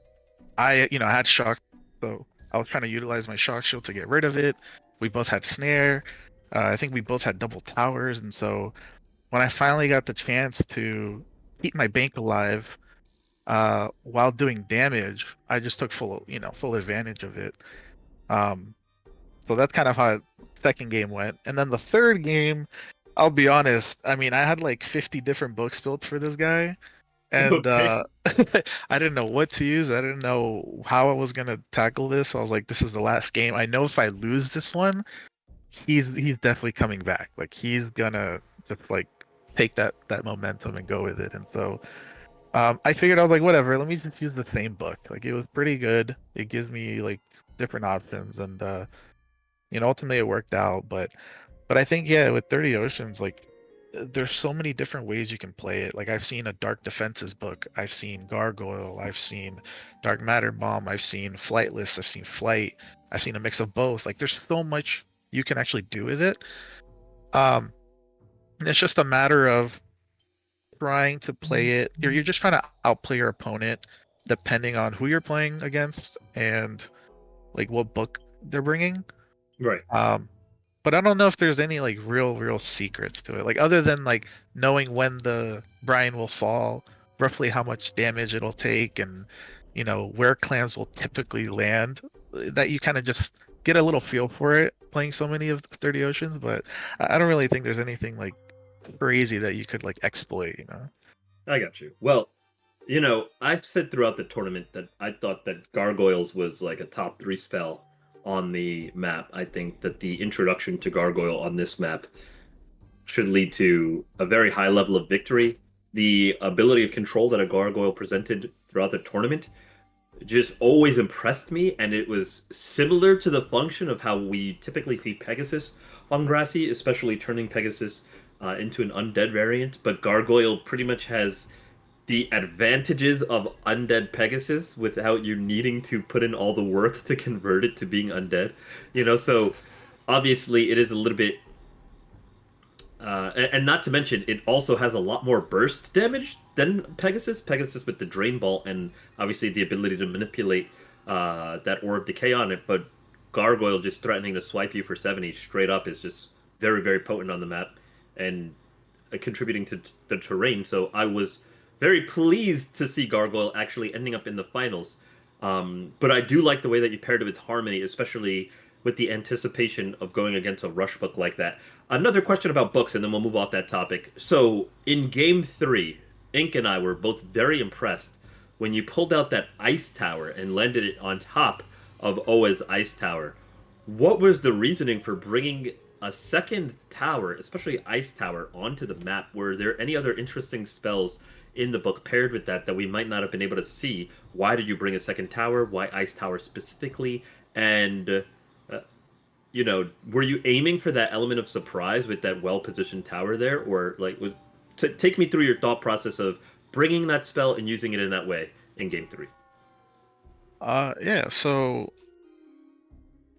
I had shock, so I was trying to utilize my shock shield to get rid of it. We both had snare. I think we both had double towers, and so when I finally got the chance to keep my bank alive, while doing damage, I just took full advantage of it. Um, so that's kind of how second game went, and then the third game, I'll be honest. I mean, I had like 50 different books built for this guy, and Okay. I didn't know what to use. I didn't know how I was gonna tackle this. I was like, this is the last game. I know if I lose this one, he's definitely coming back. Like he's gonna just like take that momentum and go with it. And so I figured I was like, whatever. Let me just use the same book. Like it was pretty good. It gives me like different options, and ultimately it worked out. But I think yeah, with 30 Oceans, like there's so many different ways you can play it. Like I've seen a Dark Defenses book, I've seen Gargoyle, I've seen Dark Matter Bomb, I've seen Flightless, I've seen Flight, I've seen a mix of both. Like there's so much you can actually do with it. Um, and it's just a matter of trying to play it. You're just trying to outplay your opponent, depending on who you're playing against and like what book they're bringing. Right. Um, but I don't know if there's any like real secrets to it. Like other than like knowing when the Brian will fall, roughly how much damage it'll take, and where clans will typically land. That you kind of just get a little feel for it playing so many of the 30 Oceans. But I don't really think there's anything like crazy that you could like exploit. I got you. Well, I've said throughout the tournament that I thought that Gargoyles was like a top 3 spell on the map. I think that the introduction to Gargoyle on this map should lead to a very high level of victory. The ability of control that a Gargoyle presented throughout the tournament just always impressed me, and it was similar to the function of how we typically see Pegasus on Grassy, especially turning Pegasus into an undead variant. But Gargoyle pretty much has the advantages of undead Pegasus without you needing to put in all the work to convert it to being undead. So obviously it is a little bit and not to mention, it also has a lot more burst damage than Pegasus. Pegasus with the Drain Ball and obviously the ability to manipulate that Orb Decay on it. But Gargoyle just threatening to swipe you for 70 straight up is just very, very potent on the map and contributing to the terrain. So I was very pleased to see Gargoyle actually ending up in the finals. But I do like the way that you paired it with Harmony, especially with the anticipation of going against a rush book like that. Another question about books, and then we'll move off that topic. So, in game three, Ink and I were both very impressed when you pulled out that ice tower and landed it on top of Oa's ice tower. What was the reasoning for bringing a second tower, especially ice tower, onto the map? Were there any other interesting spells in the book paired with that we might not have been able to see? Why did you bring a second tower? Why ice tower specifically? And were you aiming for that element of surprise with that well-positioned tower there, or like, take me through your thought process of bringing that spell and using it in that way in game three? Yeah. So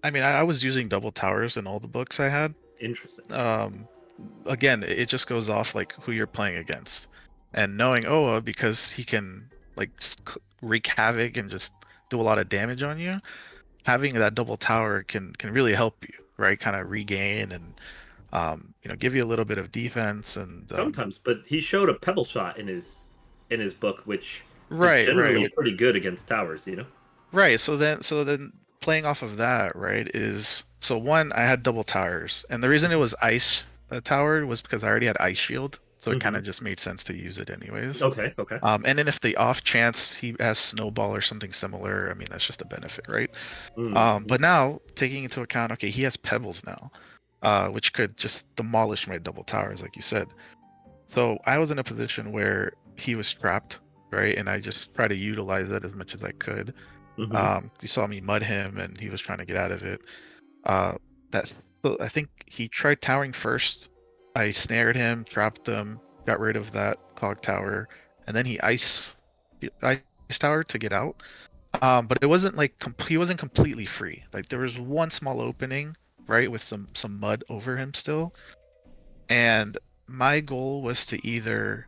I mean, I was using double towers in all the books I had. Interesting. Again, it just goes off like who you're playing against, and knowing Oa because he can like wreak havoc and just do a lot of damage on you. Having that double tower can really help you, right? Kind of regain and give you a little bit of defense and Sometimes, but he showed a pebble shot in his book, which is right. generally pretty good against towers. Right. So then playing off of that, right, is so one, I had double towers, and the reason it was ice towered was because I already had ice shield, so it kind Hmm. of just made sense to use it anyways. Okay, okay. And then if the off chance he has snowball or something similar, I mean that's just a benefit, right? Mm-hmm. But now taking into account, okay, he has pebbles now, which could just demolish my double towers, like you said. So I was in a position where he was trapped, right, and I just tried to utilize that as much as I could. Hmm. You saw me mud him, and he was trying to get out of it. Uh, that so I think he tried towering first. I snared him, trapped him, got rid of that cog tower, and then he ice tower to get out. But it wasn't like he wasn't completely free. Like there was one small opening, right, with some mud over him still. And my goal was to either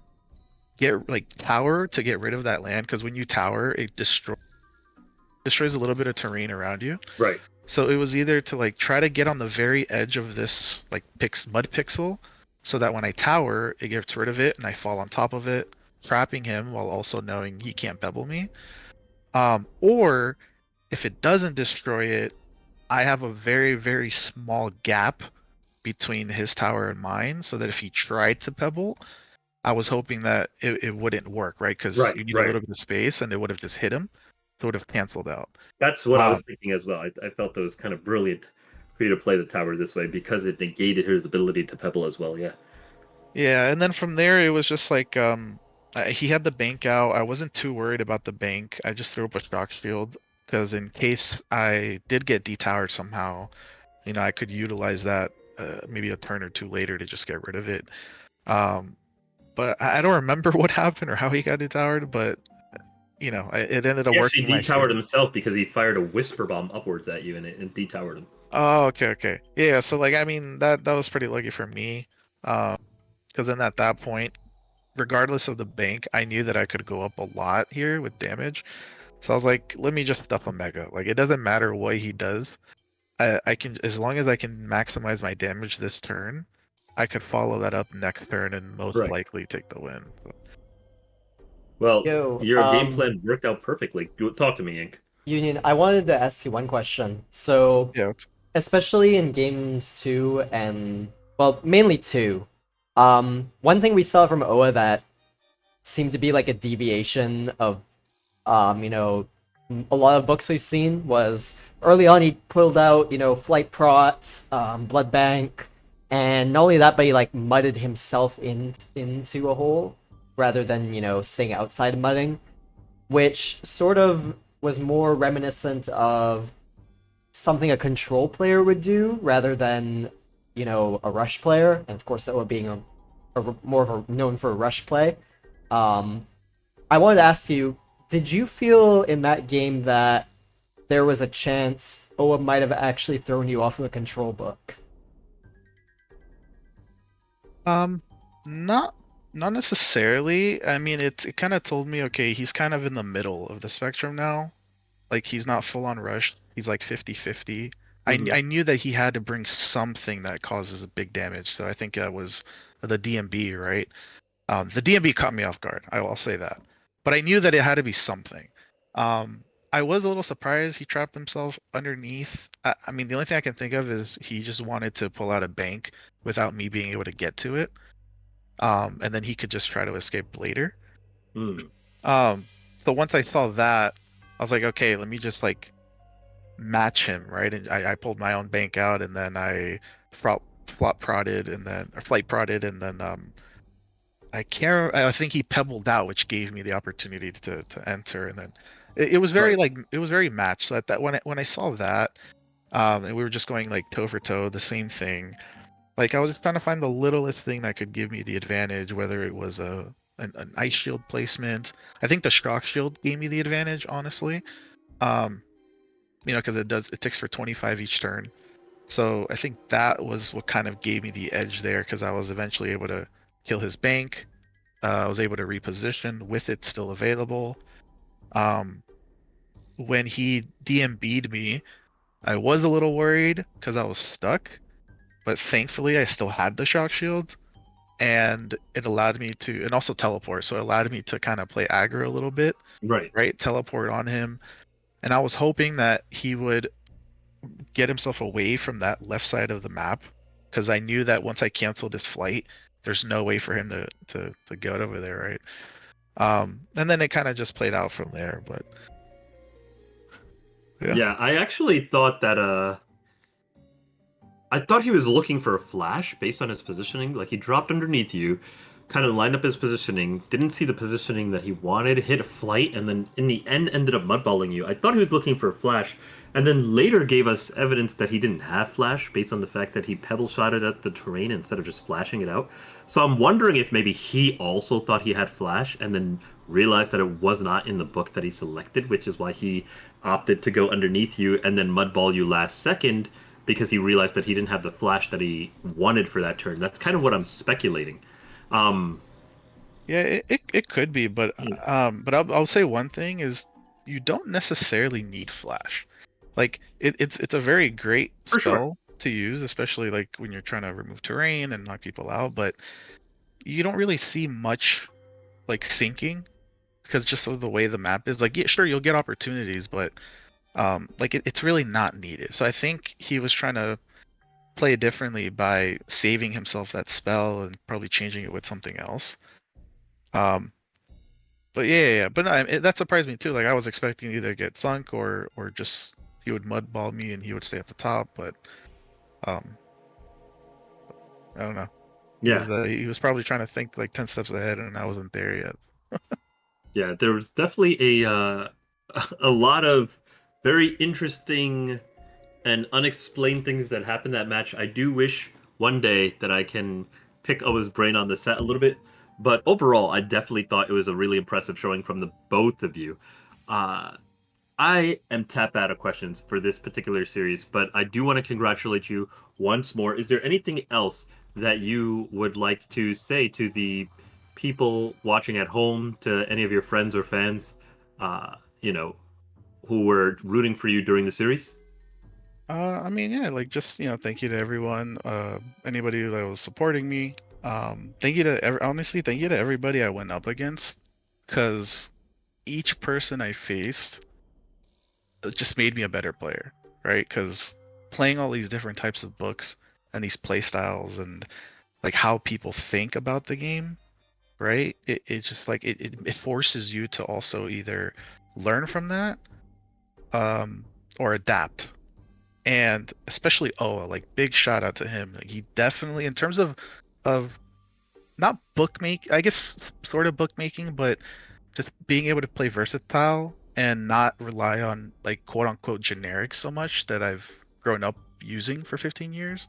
get like tower to get rid of that land, because when you tower, it destroys a little bit of terrain around you. Right. So it was either to like try to get on the very edge of this like mud pixel, so that when I tower, it gets rid of it and I fall on top of it, trapping him while also knowing he can't pebble me. Or if it doesn't destroy it, I have a very, very small gap between his tower and mine, so that if he tried to pebble, I was hoping that it wouldn't work, right? Because Right, you need a right. little bit of space and it would have just hit him. So it would have canceled out. That's what I Um, was thinking as well. I felt it was kind of brilliant for you to play the tower this way because it negated his ability to pebble as well. Yeah. yeah, and then from there it was just like he had the bank out. I wasn't too worried about the bank. I just threw up a shock shield because in case I did get detowered somehow, I could utilize that maybe a turn or two later to just get rid of it. Um, but I don't remember what happened or how he got detowered, but it ended up He actually working my detowered favor. himself because he fired a whisper bomb upwards at you and detowered him. Oh, okay. Yeah, so like I mean that was pretty lucky for me. Because then at that point, regardless of the bank, I knew that I could go up a lot here with damage. So I was like, let me just stuff a mega. Like it doesn't matter what he does. I can, as long as I can maximize my damage this turn, I could follow that up next turn and most Right. likely take the win. So, Well, Yo, your game plan worked out perfectly. Talk to me, Ink. Union, I wanted to ask you one question. So, yeah. especially in games two and well, mainly two, one thing we saw from Oa that seemed to be like a deviation of you know, a lot of books we've seen was early on he pulled out, Flight Prot, Blood Bank, and not only that, but he like mudded himself into a hole rather than, staying outside mudding, which sort of was more reminiscent of something a control player would do rather than, a rush player. And of course, that would being a more of a known for a rush play. Um, I wanted to ask you, did you feel in that game that there was a chance Oa might have actually thrown you off of a control book? Um, not not necessarily. I mean, it kind of told me, okay, he's kind of in the middle of the spectrum now. Like he's not full on rush. He's like 50-50. Hmm. I knew that he had to bring something that causes a big damage. So I think that was the DMB, right? The DMB caught me off guard. I'll say that. But I knew that it had to be something. I was a little surprised he trapped himself underneath. I mean, the only thing I can think of is he just wanted to pull out a bank without me being able to get to it. And then he could just try to escape later. Hmm. Um, so once I saw that, I was like, okay, let me just like match him, right? And I pulled my own bank out, and then I flop prodded, and then or flight prodded, and then I think he pebbled out, which gave me the opportunity to enter, and then it was very Right. like it was very matched. So that when I saw that, and we were just going like toe for toe, the same thing. Like I was just trying to find the littlest thing that could give me the advantage, whether it was an ice shield placement. I think the shock shield gave me the advantage, honestly. Um, because it ticks for 25 each turn. So I think that was what kind of gave me the edge there, because I was eventually able to kill his bank. I was able to reposition with it still available. Um, when he DMB'd me, I was a little worried because I was stuck, but thankfully I still had the shock shield, and it allowed me to, and also teleport, so it allowed me to kind of play aggro a little bit, Right. right? Teleport on him, and I was hoping that he would get himself away from that left side of the map, because I knew that once I canceled his flight, there's no way for him to get over there, right? And then it kind of just played out from there, but yeah. Yeah, I actually thought that I thought he was looking for a flash based on his positioning. Like he dropped underneath you, kind of lined up his positioning, didn't see the positioning that he wanted, hit a flight, and then in the end ended up mudballing you. I thought he was looking for a flash, and then later gave us evidence that he didn't have flash based on the fact that he pebble shotted at the terrain instead of just flashing it out. So I'm wondering if maybe he also thought he had flash and then realized that it was not in the book that he selected, which is why he opted to go underneath you and then mudball you last second because he realized that he didn't have the flash that he wanted for that turn. That's kind of what I'm speculating. Um, Yeah, it could be, but I'll say one thing is you don't necessarily need flash. Like it's a very great For sure. spell to use, especially like when you're trying to remove terrain and knock people out, but you don't really see much like sinking because just of the way the map is. Like, yeah, sure, you'll get opportunities, but like it's really not needed. So I think he was trying to play it differently by saving himself that spell and probably changing it with something else. Um, but yeah. But no, that surprised me too. Like I was expecting to either get sunk or just he would mudball me and he would stay at the top. But um, I don't know. Yeah, He was probably trying to think like 10 steps ahead, and I wasn't there yet. yeah. There was definitely a lot of very interesting and unexplained things that happened that match. I do wish one day that I can pick Owa's brain on the set a little bit, but overall, I definitely thought it was a really impressive showing from the both of you. Uh, I am tapped out of questions for this particular series, but I do want to congratulate you once more. Is there anything else that you would like to say to the people watching at home, to any of your friends or fans, uh, you know, who were rooting for you during the series? I mean, yeah, like just thank you to everyone, anybody that was supporting me. Thank you to honestly, thank you to everybody I went up against, because each person I faced just made me a better player, right? Because playing all these different types of books and these play styles and like how people think about the game, right? It's just like it forces you to also either learn from that, or adapt. And especially Oa, like big shout out to him. Like he definitely, in terms of not bookmaking, I guess sort of bookmaking, but just being able to play versatile and not rely on like quote unquote generic so much that I've grown up using for 15 years.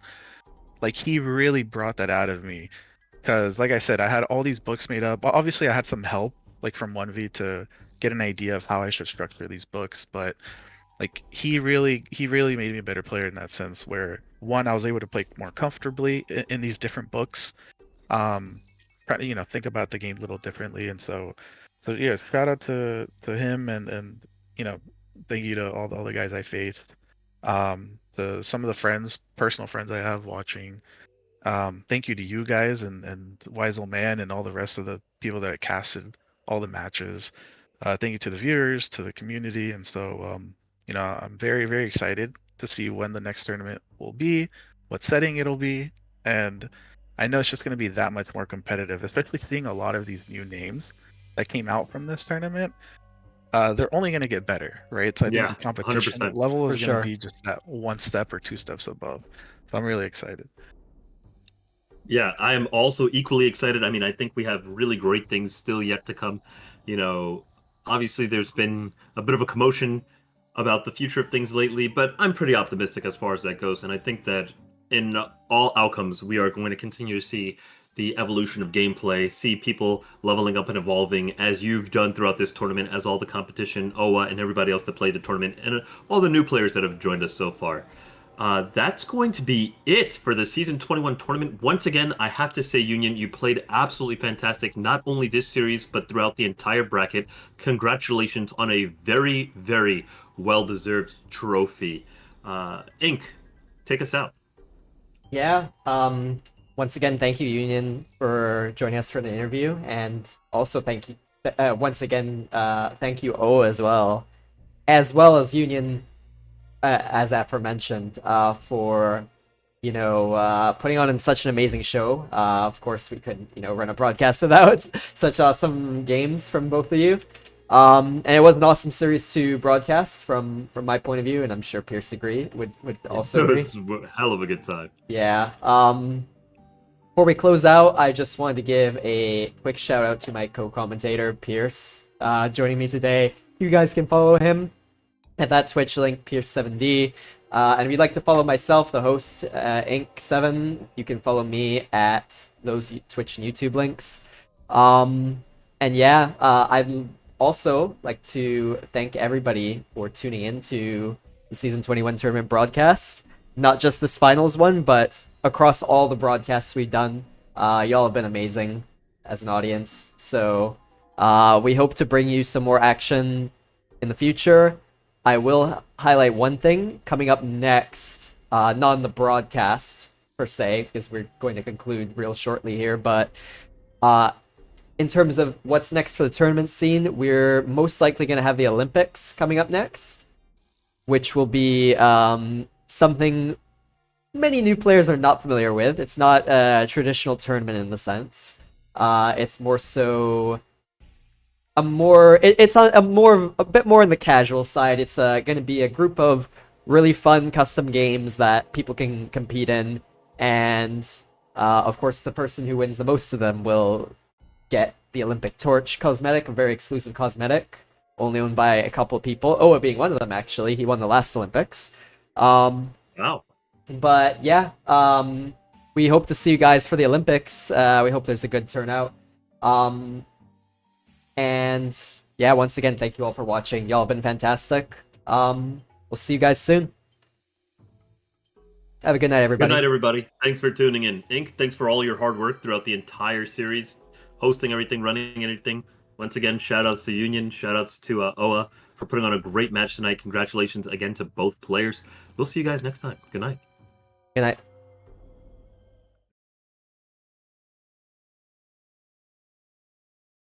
Like he really brought that out of me, because like I said, I had all these books made up. Obviously I had some help like from 1v to get an idea of how I should structure these books, but like he really made me a better player in that sense, where one, I was able to play more comfortably in these different books, try to think about the game a little differently. And so yeah, shout out to him, and you know thank you to all the guys I faced, the some of the friends, personal friends I have watching. Thank you to you guys and Wiesel Man and all the rest of the people that casted all the matches. Thank you to the viewers, to the community. And so I'm very, very excited to see when the next tournament will be, what setting it'll be, and I know it's just going to be that much more competitive, especially seeing a lot of these new names that came out from this tournament. They're only going to get better, right? So I think Yeah, the competition 100%. level For is going to sure. be just that one step or two steps above. So I'm really excited. Yeah, I am also equally excited. I mean, I think we have really great things still yet to come. You know, obviously there's been a bit of a commotion about the future of things lately, but I'm pretty optimistic as far as that goes. And I think that in all outcomes, we are going to continue to see the evolution of gameplay, see people leveling up and evolving as you've done throughout this tournament, as all the competition, OA, and everybody else that played the tournament, and all the new players that have joined us so far. That's going to be it for the Season 21 tournament. Once again, I have to say, Union, you played absolutely fantastic, not only this series, but throughout the entire bracket. Congratulations on a very, very well-deserved trophy. Ink, take us out. Yeah. Once again, thank you, Union, for joining us for the interview, and also thank you once again. Thank you, O, as well as Union, as aforementioned, for putting on such an amazing show. Of course, we couldn't run a broadcast without such awesome games from both of you. And it was an awesome series to broadcast from my point of view, and I'm sure Pierce would also It agree. was a hell of a good time. Yeah. Before we close out, I just wanted to give a quick shout out to my co-commentator Pierce, joining me today. You guys can follow him at that Twitch link, Pierce7D. And if you'd like to follow myself, the host, Ink7, you can follow me at those Twitch and YouTube links. And yeah, I'd also like to thank everybody for tuning in to the Season 21 tournament broadcast. Not just this finals one, but across all the broadcasts we've done. Y'all have been amazing as an audience. So we hope to bring you some more action in the future. I will highlight one thing coming up next, not on the broadcast per se, because we're going to conclude real shortly here, but in terms of what's next for the tournament scene, we're most likely going to have the Olympics coming up next, which will be something many new players are not familiar with. It's not a traditional tournament in the sense. It's more so a bit more on the casual side. It's going to be a group of really fun custom games that people can compete in, and of course the person who wins the most of them will get the Olympic Torch cosmetic, a very exclusive cosmetic, only owned by a couple of people. Oa being one of them, actually. He won the last Olympics. Wow. But yeah, we hope to see you guys for the Olympics. We hope there's a good turnout. And yeah, once again, thank you all for watching. Y'all have been fantastic. We'll see you guys soon. Have a good night, everybody. Good night, everybody. Thanks for tuning in. Ink, thanks for all your hard work throughout the entire series, hosting everything, running everything. Once again, shout-outs to Union, shout-outs to Oa for putting on a great match tonight. Congratulations again to both players. We'll see you guys next time. Good night. Good night.